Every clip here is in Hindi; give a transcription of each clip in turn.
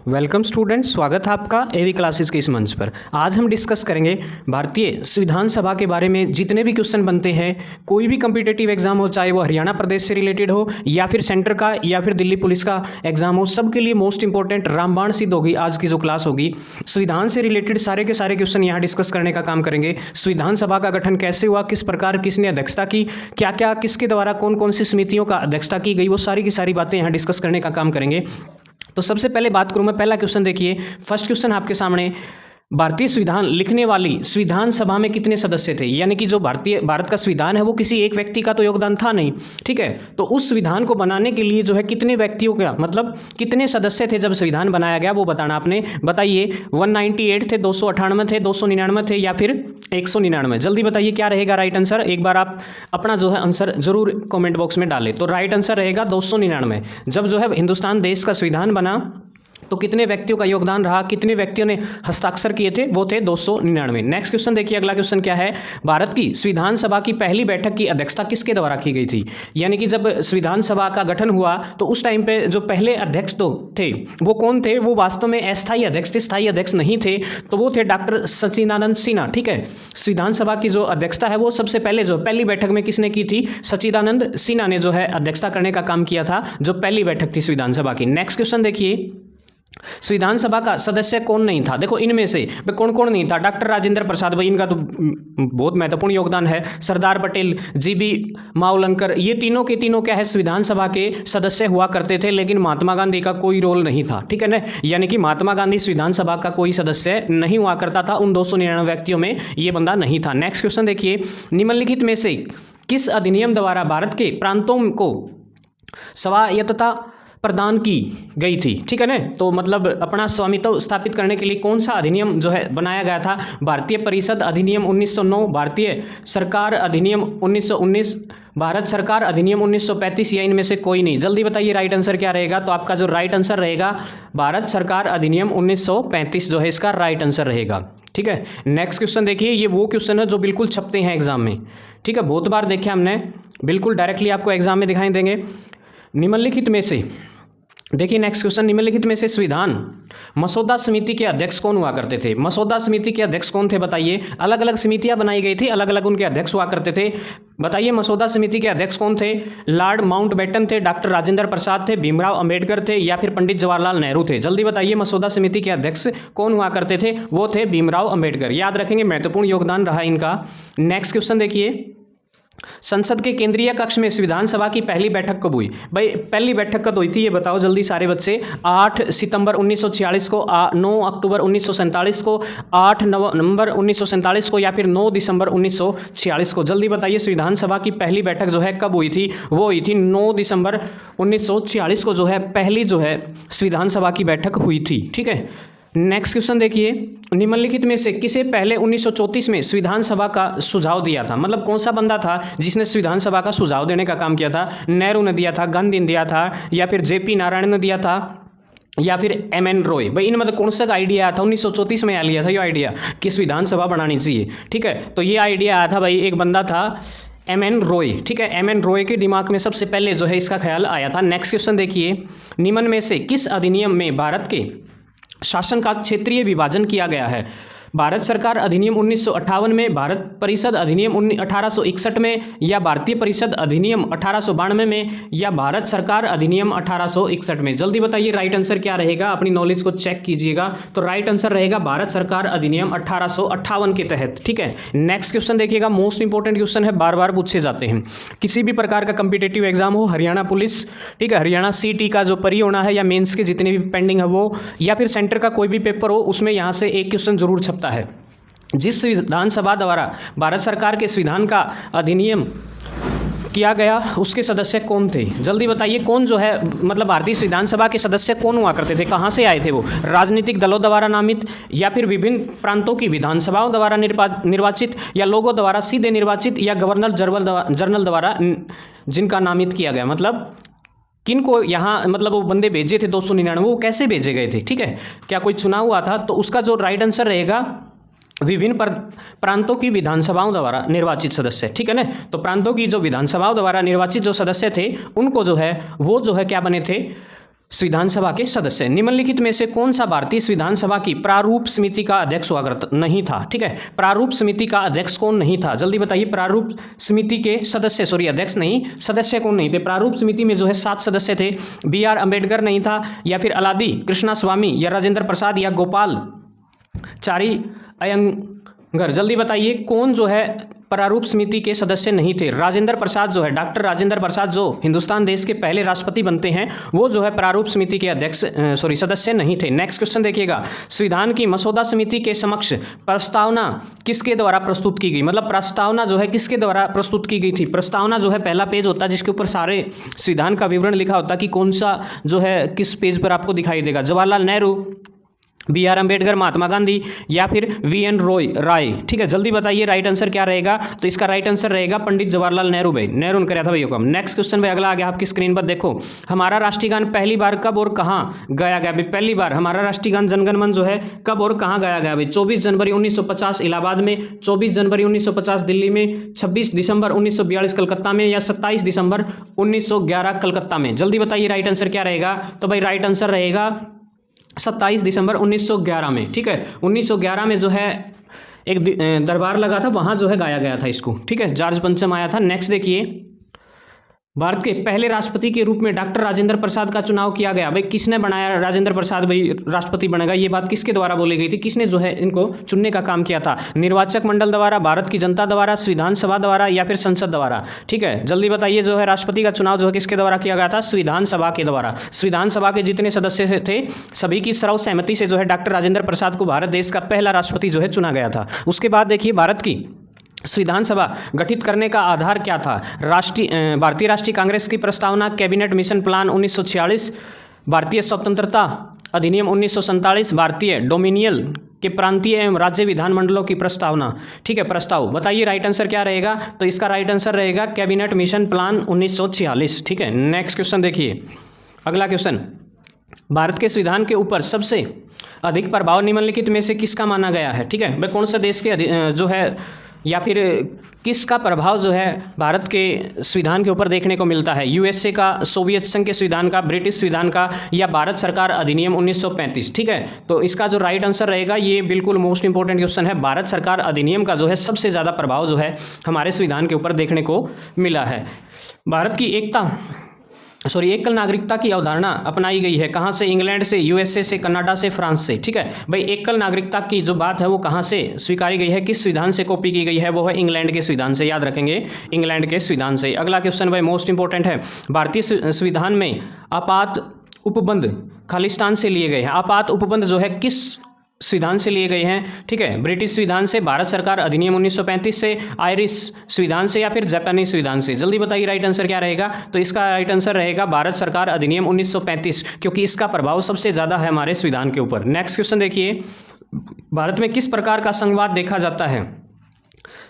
वेलकम स्टूडेंट्स, स्वागत है आपका एवी क्लासेस के इस मंच पर। आज हम डिस्कस करेंगे भारतीय संविधान सभा के बारे में। जितने भी क्वेश्चन बनते हैं, कोई भी कम्पिटेटिव एग्जाम हो, चाहे वो हरियाणा प्रदेश से रिलेटेड हो या फिर सेंटर का या फिर दिल्ली पुलिस का एग्जाम हो, सबके लिए मोस्ट इंपॉर्टेंट रामबाण सिद्ध होगी आज की जो क्लास होगी। संविधान से रिलेटेड सारे के सारे क्वेश्चन यहाँ डिस्कस करने का काम करेंगे। संविधान सभा का गठन कैसे हुआ, किस प्रकार किसने अध्यक्षता की, क्या क्या किसके द्वारा कौन कौन सी समितियों का अध्यक्षता की गई, वो सारी की सारी बातें यहाँ डिस्कस करने का काम करेंगे। तो सबसे पहले बात करूं मैं, पहला क्वेश्चन देखिए। फर्स्ट क्वेश्चन आपके सामने, भारतीय संविधान लिखने वाली संविधान सभा में कितने सदस्य थे। यानी कि जो भारत का संविधान है वो किसी एक व्यक्ति का तो योगदान था नहीं, ठीक है। तो उस संविधान को बनाने के लिए जो है कितने व्यक्तियों का, मतलब कितने सदस्य थे जब संविधान बनाया गया, वो बताना आपने। बताइए 198 थे, 298 थे, 299 थे या फिर 199। जल्दी बताइए क्या रहेगा राइट आंसर। एक बार आप अपना जो है आंसर जरूर कमेंट बॉक्स में डालें। तो राइट आंसर रहेगा 299। जब जो है हिंदुस्तान देश का संविधान बना तो कितने व्यक्तियों का योगदान रहा, कितने व्यक्तियों ने हस्ताक्षर किए थे, वो थे 299। नेक्स्ट क्वेश्चन देखिए, अगला क्वेश्चन क्या है। भारत की संविधान सभा की पहली बैठक की अध्यक्षता किसके द्वारा की गई थी। यानी कि जब संविधान सभा का गठन हुआ तो उस टाइम पे जो पहले अध्यक्ष तो थे वो कौन थे, वो वास्तव में अस्थायी अध्यक्ष थे, स्थायी अध्यक्ष नहीं थे। तो वो थे डॉक्टर सच्चिदानंद सिन्हा, ठीक है। संविधान सभा की जो अध्यक्षता है वो सबसे पहले जो पहली बैठक में किसने की थी, सच्चिदानंद सिन्हा ने जो है अध्यक्षता करने का काम किया था, जो पहली बैठक थी संविधान सभा की। नेक्स्ट क्वेश्चन देखिए, संविधान सभा का सदस्य कौन नहीं था। देखो इनमें से कौन कौन नहीं था। डॉक्टर राजेंद्र प्रसाद, भाई इनका तो बहुत महत्वपूर्ण योगदान है। सरदार पटेल, जीबी मावलंकर, ये तीनों के तीनों क्या है, संविधान सभा के सदस्य हुआ करते थे। लेकिन महात्मा गांधी का कोई रोल नहीं था, ठीक है ना। यानी कि महात्मा गांधी संविधान सभा का कोई सदस्य नहीं हुआ करता था। उन 299 व्यक्तियों में ये बंदा नहीं था। नेक्स्ट क्वेश्चन देखिए, निम्नलिखित में से किस अधिनियम द्वारा भारत के प्रांतों को स्वायत्तता प्रदान की गई थी, ठीक है ना। तो मतलब अपना स्वामित्व स्थापित करने के लिए कौन सा अधिनियम जो है बनाया गया था। भारतीय परिषद अधिनियम 1909, भारतीय सरकार अधिनियम 1919, भारत सरकार अधिनियम 1935 या इनमें से कोई नहीं। जल्दी बताइए राइट आंसर क्या रहेगा। तो आपका जो राइट आंसर रहेगा भारत सरकार अधिनियम 1935 जो है इसका राइट आंसर रहेगा, ठीक है। नेक्स्ट क्वेश्चन देखिए, ये वो क्वेश्चन है जो बिल्कुल छपते हैं एग्जाम में, ठीक है। बहुत बार देखे हमने, बिल्कुल डायरेक्टली आपको एग्जाम में दिखाई देंगे। निम्नलिखित में से देखिए, नेक्स्ट क्वेश्चन, निम्नलिखित में से संविधान मसौदा समिति के अध्यक्ष कौन हुआ करते थे। मसौदा समिति के अध्यक्ष कौन थे बताइए। अलग अलग समितियां बनाई गई थी, अलग अलग उनके अध्यक्ष हुआ करते थे। बताइए मसौदा समिति के अध्यक्ष कौन थे। लॉर्ड माउंटबेटन थे, डॉक्टर राजेंद्र प्रसाद थे, भीमराव अंबेडकर थे या फिर पंडित जवाहरलाल नेहरू थे। जल्दी बताइए मसौदा समिति के अध्यक्ष कौन हुआ करते थे, वो थे भीमराव अंबेडकर। याद रखेंगे, महत्वपूर्ण योगदान रहा इनका। नेक्स्ट क्वेश्चन देखिए, संसद के केंद्रीय कक्ष में संविधान सभा की पहली बैठक कब हुई। भाई पहली बैठक कब हुई थी ये बताओ जल्दी सारे बच्चे। 8 सितंबर 1946 को, 9 अक्टूबर 1947 को, 8 नवंबर 1947 को या फिर 9 दिसंबर 1946 को। जल्दी बताइए संविधान सभा की पहली बैठक जो है कब हुई थी। वो हुई थी 9 दिसंबर 1946 को जो है पहली जो है संविधान सभा की बैठक हुई थी, ठीक है। नेक्स्ट क्वेश्चन देखिए, निम्नलिखित में से किसे पहले 1934 में संविधान सभा का सुझाव दिया था। मतलब कौन सा बंदा था जिसने संविधान सभा का सुझाव देने का काम किया था। नेहरू ने दिया था, गांधी ने दिया था या फिर जेपी नारायण ने दिया था या फिर एमएन रॉय। भाई इनमें कौन सा आइडिया आया था 1934 में, आ लिया था ये आइडिया कि संविधान सभा बनानी चाहिए, ठीक है। तो ये आइडिया आया था भाई, एक बंदा था एमएन रॉय, ठीक है। एमएन रॉय के दिमाग में सबसे पहले जो है इसका ख्याल आया था। नेक्स्ट क्वेश्चन देखिए, निम्न में से किस अधिनियम में भारत के शासन का क्षेत्रीय विभाजन किया गया है। भारत सरकार अधिनियम 1958 में, भारत परिषद अधिनियम 1861 में या भारतीय परिषद अधिनियम 1892 में या भारत सरकार अधिनियम 1861 में। जल्दी बताइए राइट आंसर क्या रहेगा, अपनी नॉलेज को चेक कीजिएगा। तो राइट आंसर रहेगा भारत सरकार अधिनियम 1858 के तहत, ठीक है। नेक्स्ट क्वेश्चन देखिएगा, मोस्ट इंपॉर्टेंट क्वेश्चन है, बार बार पूछे जाते हैं। किसी भी प्रकार का कंपिटेटिव एग्जाम हो, हरियाणा पुलिस, ठीक है, हरियाणा सीटी का जो परी होना है या मेंस के जितने भी पेंडिंग है वो, या फिर सेंटर का कोई भी पेपर हो, उसमें यहाँ से एक क्वेश्चन जरूर छपता है। जिस संविधान सभा द्वारा भारत सरकार के संविधान का अधिनियम किया गया उसके सदस्य कौन थे। जल्दी बताइए कौन जो है, मतलब भारतीय संविधान सभा के सदस्य कौन हुआ करते थे, कहाँ से आए थे वो। राजनीतिक दलों द्वारा नामित या फिर विभिन्न प्रांतों की विधानसभाओं द्वारा निर्वाचित या लोगों द्वारा सीधे निर्वाचित या गवर्नर जनरल द्वारा जिनका नामित किया गया। मतलब किन को यहाँ, मतलब वो बंदे भेजे थे 299, वो कैसे भेजे गए थे, ठीक है। क्या कोई चुनाव हुआ था। तो उसका जो राइट आंसर रहेगा विभिन्न प्रांतों की विधानसभाओं द्वारा निर्वाचित सदस्य, ठीक है ना। तो प्रांतों की जो विधानसभाओं द्वारा निर्वाचित जो सदस्य थे उनको जो है वो जो है क्या बने थे, संविधान सभा के सदस्य। निम्नलिखित में से कौन सा भारतीय संविधान सभा की प्रारूप समिति का अध्यक्ष हुआ करता नहीं था? ठीक है, प्रारूप समिति का अध्यक्ष कौन नहीं था? जल्दी बताइए। प्रारूप समिति के सदस्य, सॉरी अध्यक्ष नहीं, सदस्य कौन नहीं थे? प्रारूप समिति में जो है 7 सदस्य थे। BR अम्बेडकर नहीं था, या फिर अलादी कृष्णा स्वामी, या राजेंद्र प्रसाद, या गोपाल चारी अयंगर। जल्दी बताइए कौन जो है प्रारूप समिति के सदस्य नहीं थे? राजेंद्र प्रसाद जो है, डॉक्टर राजेंद्र प्रसाद जो हिंदुस्तान देश के पहले राष्ट्रपति बनते हैं, वो जो है प्रारूप समिति के अध्यक्ष सदस्य नहीं थे। नेक्स्ट क्वेश्चन देखिएगा। संविधान की मसौदा समिति के समक्ष प्रस्तावना किसके द्वारा प्रस्तुत की गई? मतलब प्रस्तावना जो है किसके द्वारा प्रस्तुत की गई थी? प्रस्तावना जो है पहला पेज होता है जिसके ऊपर सारे संविधान का विवरण लिखा होता है कि कौन सा जो है किस पेज पर आपको दिखाई देगा। जवाहरलाल नेहरू, BR अम्बेडकर, महात्मा गांधी, या फिर VN राय। ठीक है, जल्दी बताइए राइट आंसर क्या रहेगा? तो इसका राइट आंसर रहेगा पंडित जवाहरलाल नेहरू भाई। नेहरू ने कराया था भैया काम। नेक्स्ट क्वेश्चन भाई अगला आ गया आपकी स्क्रीन पर, देखो। हमारा राष्ट्रीय गान पहली बार कब और कहाँ गाया गया भाई? पहली बार हमारा राष्ट्रीय गान जनगण मन जो है कब और कहाँ गाया गया भाई? 24 जनवरी 1950 इलाहाबाद में, 24 जनवरी 1950 दिल्ली में, 26 दिसंबर 1942 कलकत्ता में, या 27 दिसंबर 1911 कलकत्ता में। जल्दी बताइए राइट आंसर क्या रहेगा? तो भाई राइट आंसर रहेगा 27 दिसंबर 1911 में। ठीक है, 1911 में जो है एक दरबार लगा था, वहाँ जो है गाया गया था इसको। ठीक है, जॉर्ज पंचम आया था। नेक्स्ट देखिए। भारत के पहले राष्ट्रपति के रूप में डॉक्टर राजेंद्र प्रसाद का चुनाव किया गया। भाई किसने बनाया राजेंद्र प्रसाद भाई राष्ट्रपति बनेगा? ये बात किसके द्वारा बोली गई थी? किसने जो है इनको चुनने का काम किया था? निर्वाचक मंडल द्वारा, भारत की जनता द्वारा, संविधान सभा द्वारा, या फिर संसद द्वारा? ठीक है, जल्दी बताइए जो है राष्ट्रपति का चुनाव जो है किसके द्वारा किया गया था? संविधान सभा के द्वारा। संविधान सभा के जितने सदस्य थे सभी की सर्वसहमति से जो है डॉक्टर राजेंद्र प्रसाद को भारत देश का पहला राष्ट्रपति जो है चुना गया था। उसके बाद देखिए भारत की संविधान सभा गठित करने का आधार क्या था? भारतीय राष्ट्रीय कांग्रेस की प्रस्तावना, कैबिनेट मिशन प्लान 1946, भारतीय स्वतंत्रता अधिनियम 1947, भारतीय डोमिनियल के प्रांतीय एवं राज्य विधानमंडलों की प्रस्तावना। ठीक है, प्रस्ताव। बताइए राइट आंसर क्या रहेगा? तो इसका राइट आंसर रहेगा कैबिनेट मिशन प्लान 1946। ठीक है, नेक्स्ट क्वेश्चन देखिए। अगला क्वेश्चन। भारत के संविधान के ऊपर सबसे अधिक प्रभाव निम्नलिखित में से किसका माना गया है? ठीक है, वह कौन सा देश के जो है या फिर किसका प्रभाव जो है भारत के संविधान के ऊपर देखने को मिलता है? USA का, सोवियत संघ के संविधान का, ब्रिटिश संविधान का, या भारत सरकार अधिनियम 1935? ठीक है, तो इसका जो राइट आंसर रहेगा, ये बिल्कुल मोस्ट इंपॉर्टेंट क्वेश्चन है, भारत सरकार अधिनियम का जो है सबसे ज़्यादा प्रभाव जो है हमारे संविधान के ऊपर देखने को मिला है। भारत की एकल नागरिकता की अवधारणा अपनाई गई है कहाँ से? इंग्लैंड से, USA से, कनाडा से, फ्रांस से। ठीक है भाई, एकल नागरिकता की जो बात है वो कहाँ से स्वीकारी गई है, किस संविधान से कॉपी की गई है? वो है इंग्लैंड के संविधान से। याद रखेंगे, इंग्लैंड के संविधान से। अगला क्वेश्चन भाई मोस्ट इंपॉर्टेंट है। भारतीय संविधान में आपात उपबंध खालिस्तान से लिए गए हैं। आपात उपबंध जो है किस संविधान से लिए गए हैं? ठीक है, ब्रिटिश संविधान से, भारत सरकार अधिनियम 1935 से, आयरिश संविधान से, या फिर जापानीज संविधान से? जल्दी बताइए राइट आंसर क्या रहेगा? तो इसका राइट आंसर रहेगा भारत सरकार अधिनियम 1935, क्योंकि इसका प्रभाव सबसे ज़्यादा है हमारे संविधान के ऊपर। नेक्स्ट क्वेश्चन देखिए। भारत में किस प्रकार का संघवाद देखा जाता है?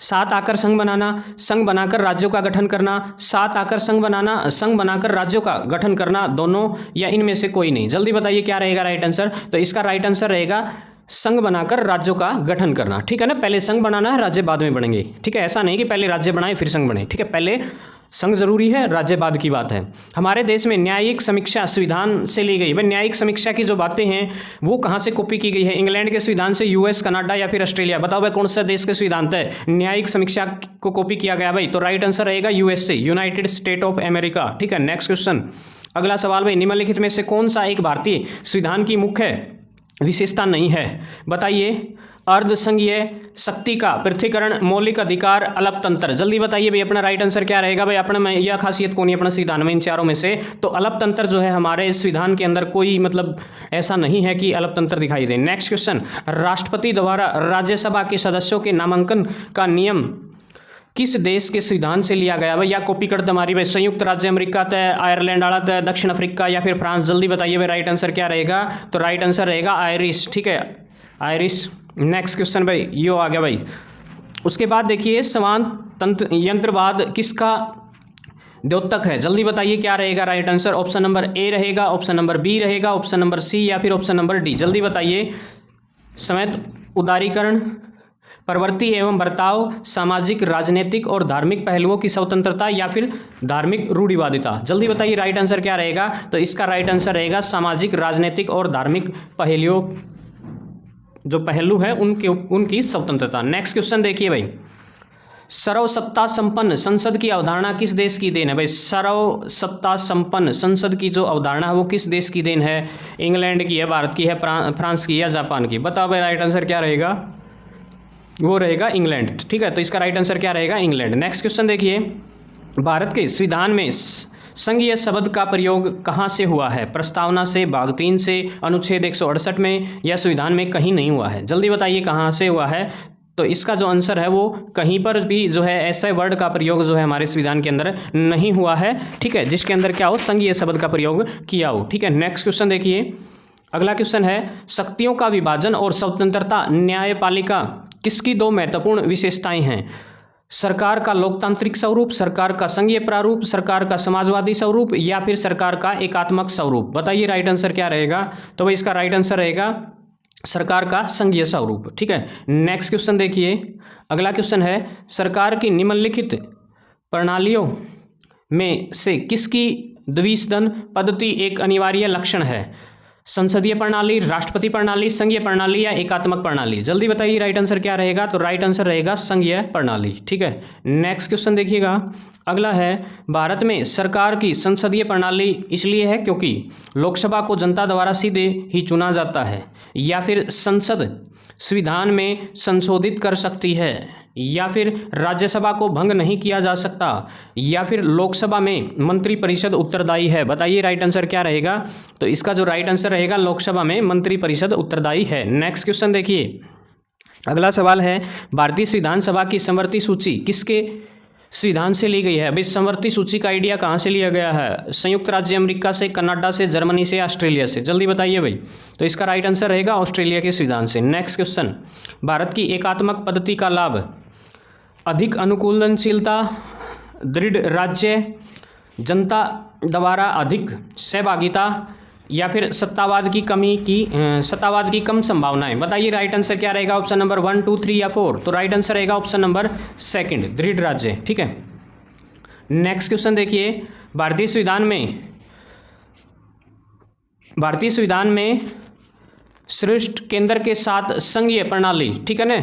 7 आकर संघ बनाना, संघ बनाकर राज्यों का गठन करना, 7 आकर संघ बनाना, संघ बनाकर राज्यों का गठन करना, दोनों, या इनमें से कोई नहीं? जल्दी बताइए क्या रहेगा राइट आंसर? तो इसका राइट आंसर रहेगा संघ बनाकर राज्यों का गठन करना। ठीक है ना, पहले संघ बनाना है, राज्य बाद में बनेंगे। ठीक है, ऐसा नहीं कि पहले राज्य बनाए फिर संघ बने। ठीक है, पहले संघ जरूरी है, राज्य बाद की बात है। हमारे देश में न्यायिक समीक्षा संविधान से ली गई। भाई न्यायिक समीक्षा की जो बातें हैं वो कहाँ से कॉपी की गई है? इंग्लैंड के संविधान से, US, कनाडा, या फिर ऑस्ट्रेलिया? बताओ भाई कौन सा देश के संविधान है न्यायिक समीक्षा को कॉपी किया गया भाई? तो राइट आंसर रहेगा USA, United state of America. ठीक है, नेक्स्ट क्वेश्चन। अगला सवाल भाई, निम्नलिखित में से कौन सा एक भारतीय संविधान की मुख्य विशेषता नहीं है? बताइए। अर्धसंघीय शक्ति का पृथक्करण, मौलिक अधिकार, अल्पतंत्र? जल्दी बताइए भाई अपना राइट आंसर क्या रहेगा? भाई अपना में यह खासियत कौन है अपना संविधान में इन चारों में से? तो अल्पतंत्र जो है हमारे संविधान के अंदर कोई मतलब ऐसा नहीं है कि अल्पतंत्र दिखाई दे। Next question. राष्ट्रपति द्वारा राज्यसभा के सदस्यों के नामांकन का नियम किस देश के संविधान से लिया गया? भाई या कॉपी कर हमारी भाई संयुक्त राज्य अमेरिका तय, आयरलैंड आड़ा तय, दक्षिण अफ्रीका, या फिर फ्रांस? जल्दी बताइए भाई राइट आंसर क्या रहेगा? तो राइट आंसर रहेगा आयरिश। ठीक है, आयरिश। नेक्स्ट क्वेश्चन भाई यो आ गया भाई। उसके बाद देखिए, समान तंत्र यंत्रवाद किसका द्योतक है? जल्दी बताइए क्या रहेगा right answer? Option number A रहेगा, ऑप्शन नंबर B रहेगा, ऑप्शन नंबर C, या फिर ऑप्शन नंबर D? जल्दी बताइए। समय उदारीकरण, प्रवृत्ति एवं बर्ताव, सामाजिक, राजनीतिक और धार्मिक पहलुओं की स्वतंत्रता या फिर धार्मिक रूढ़िवादिता। जल्दी बताइए राइट आंसर क्या रहेगा। तो इसका राइट आंसर रहेगा सामाजिक, राजनीतिक और धार्मिक पहलुओं, जो पहलू है उनकी स्वतंत्रता। नेक्स्ट क्वेश्चन देखिए भाई, सर्वसत्ता संपन्न संसद की अवधारणा किस देश की देन है। भाई सर्वसत्ता संपन्न संसद की जो अवधारणा है वो किस देश की देन है। इंग्लैंड की है, भारत की है, फ्रांस की या जापान की। बताओ भाई राइट आंसर क्या रहेगा। वो रहेगा इंग्लैंड। ठीक है, तो इसका राइट आंसर क्या रहेगा, इंग्लैंड। नेक्स्ट क्वेश्चन देखिए, भारत के संविधान में संघीय शब्द का प्रयोग कहाँ से हुआ है। प्रस्तावना से, भाग 3 से, अनुच्छेद 168 में या संविधान में कहीं नहीं हुआ है। जल्दी बताइए कहाँ से हुआ है। तो इसका जो आंसर है वो कहीं पर भी जो है ऐसे वर्ड का प्रयोग जो है हमारे संविधान के अंदर नहीं हुआ है। ठीक है, जिसके अंदर क्या हो, संघीय शब्द का प्रयोग किया हो। ठीक है, नेक्स्ट क्वेश्चन देखिए, अगला क्वेश्चन है, शक्तियों का विभाजन और स्वतंत्रता न्यायपालिका किसकी दो महत्वपूर्ण विशेषताएं हैं। सरकार का लोकतांत्रिक स्वरूप, सरकार का संघीय प्रारूप, सरकार का समाजवादी स्वरूप या फिर सरकार का एकात्मक स्वरूप। बताइए राइट आंसर क्या रहेगा। तो भाई इसका राइट आंसर रहेगा सरकार का संघीय स्वरूप। ठीक है, नेक्स्ट क्वेश्चन देखिए, अगला क्वेश्चन है, सरकार की निम्नलिखित प्रणालियों में से किसकी द्विसदन पद्धति एक अनिवार्य लक्षण है। संसदीय प्रणाली, राष्ट्रपति प्रणाली, संघीय प्रणाली या एकात्मक प्रणाली। जल्दी बताइए राइट आंसर क्या रहेगा। तो राइट आंसर रहेगा संघीय प्रणाली। ठीक है, नेक्स्ट क्वेश्चन देखिएगा, अगला है, भारत में सरकार की संसदीय प्रणाली इसलिए है क्योंकि लोकसभा को जनता द्वारा सीधे ही चुना जाता है, या फिर संसद संविधान में संशोधित कर सकती है, या फिर राज्यसभा को भंग नहीं किया जा सकता, या फिर लोकसभा में मंत्रिपरिषद उत्तरदायी है। बताइए राइट आंसर क्या रहेगा। तो इसका जो राइट आंसर रहेगा, लोकसभा में मंत्रिपरिषद उत्तरदायी है। नेक्स्ट क्वेश्चन देखिए, अगला सवाल है, भारतीय संविधान सभा की समवर्ती सूची किसके संविधान से ली गई है। अभी समवर्ती सूची का आइडिया कहाँ से लिया गया है। संयुक्त राज्य अमेरिका से, कनाडा से, जर्मनी से, ऑस्ट्रेलिया से। जल्दी बताइए भाई। तो इसका राइट आंसर रहेगा ऑस्ट्रेलिया के संविधान से। नेक्स्ट क्वेश्चन, भारत की एकात्मक पद्धति का लाभ, अधिक अनुकूलनशीलता, दृढ़ राज्य, जनता द्वारा अधिक सहभागिता या फिर सत्तावाद की कम संभावनाएं। बताइए राइट आंसर क्या रहेगा। ऑप्शन नंबर 1, 2, 3 या 4। तो राइट आंसर रहेगा ऑप्शन नंबर 2, दृढ़ राज्य। ठीक है, नेक्स्ट क्वेश्चन देखिए, भारतीय संविधान में श्रेष्ठ केंद्र के साथ संघीय प्रणाली, ठीक है ना,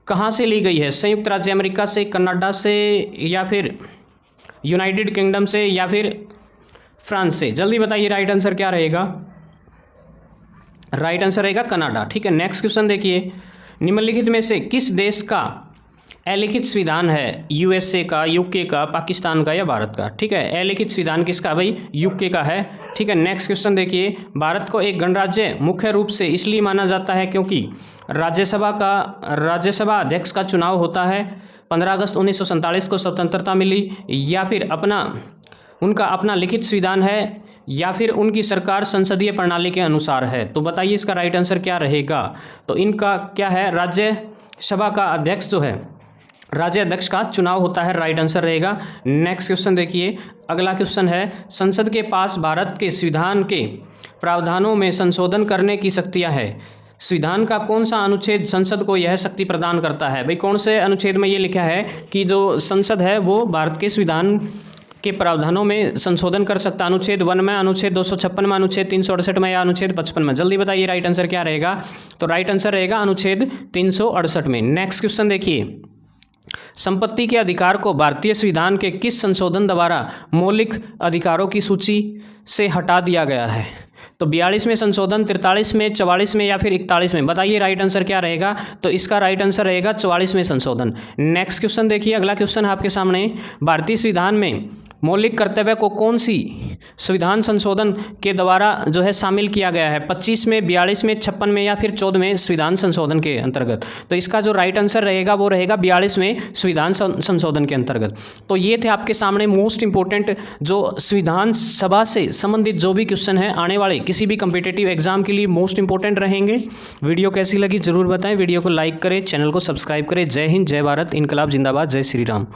कहाँ से ली गई है। संयुक्त राज्य अमेरिका से, कनाडा से या फिर यूनाइटेड किंगडम से या फिर फ्रांस से। जल्दी बताइए राइट आंसर क्या रहेगा। राइट आंसर रहेगा कनाडा। ठीक है, नेक्स्ट क्वेश्चन देखिए, निम्नलिखित में से किस देश का अलिखित संविधान है। यूएसए का, यूके का, पाकिस्तान का या भारत का। ठीक है, अलिखित संविधान किसका भाई, यूके का है। ठीक है, नेक्स्ट क्वेश्चन देखिए, भारत को एक गणराज्य मुख्य रूप से इसलिए माना जाता है क्योंकि राज्यसभा अध्यक्ष का चुनाव होता है, 15 अगस्त 1947 को स्वतंत्रता मिली, या फिर उनका अपना लिखित संविधान है, या फिर उनकी सरकार संसदीय प्रणाली के अनुसार है। तो बताइए इसका राइट आंसर क्या रहेगा। तो इनका क्या है, राज्यसभा का अध्यक्ष जो है, राज्य अध्यक्ष का चुनाव होता है। राइट आंसर रहेगा। नेक्स्ट क्वेश्चन देखिए, अगला क्वेश्चन है, संसद के पास भारत के संविधान के प्रावधानों में संशोधन करने की शक्तियाँ है। संविधान का कौन सा अनुच्छेद संसद को यह शक्ति प्रदान करता है। भाई कौन से अनुच्छेद में ये लिखा है कि जो संसद है वो भारत के संविधान के प्रावधानों में संशोधन कर सकता है। अनुच्छेद 1 में, अनुच्छेद 256 में, अनुच्छेद 368 में या अनुच्छेद 55 में। जल्दी बताइए राइट आंसर क्या रहेगा। तो राइट आंसर रहेगा अनुच्छेद 368 में। नेक्स्ट क्वेश्चन देखिए, संपत्ति के अधिकार को भारतीय संविधान के किस संशोधन द्वारा मौलिक अधिकारों की सूची से हटा दिया गया है। तो 42 में संशोधन, 43 में, 44 में या फिर 41 में। बताइए राइट आंसर क्या रहेगा। तो इसका राइट आंसर रहेगा 44 में संशोधन। नेक्स्ट क्वेश्चन देखिए, अगला क्वेश्चन है आपके सामने, भारतीय संविधान में मौलिक कर्तव्य को कौन सी संविधान संशोधन के द्वारा जो है शामिल किया गया है। 25 में, 42 में, 56 में या फिर 14 में संविधान संशोधन के अंतर्गत। तो इसका जो राइट आंसर रहेगा वो रहेगा 42 में संविधान संशोधन के अंतर्गत। तो ये थे आपके सामने मोस्ट इंपॉर्टेंट जो संविधान सभा से संबंधित जो भी क्वेश्चन है आने वाले किसी भी कम्पिटिटिव एग्जाम के लिए मोस्ट इंपॉर्टेंट रहेंगे। वीडियो कैसी लगी जरूर बताएं, वीडियो को लाइक करें, चैनल को सब्सक्राइब करें। जय हिंद, जय भारत, इनकलाब जिंदाबाद, जय श्री राम।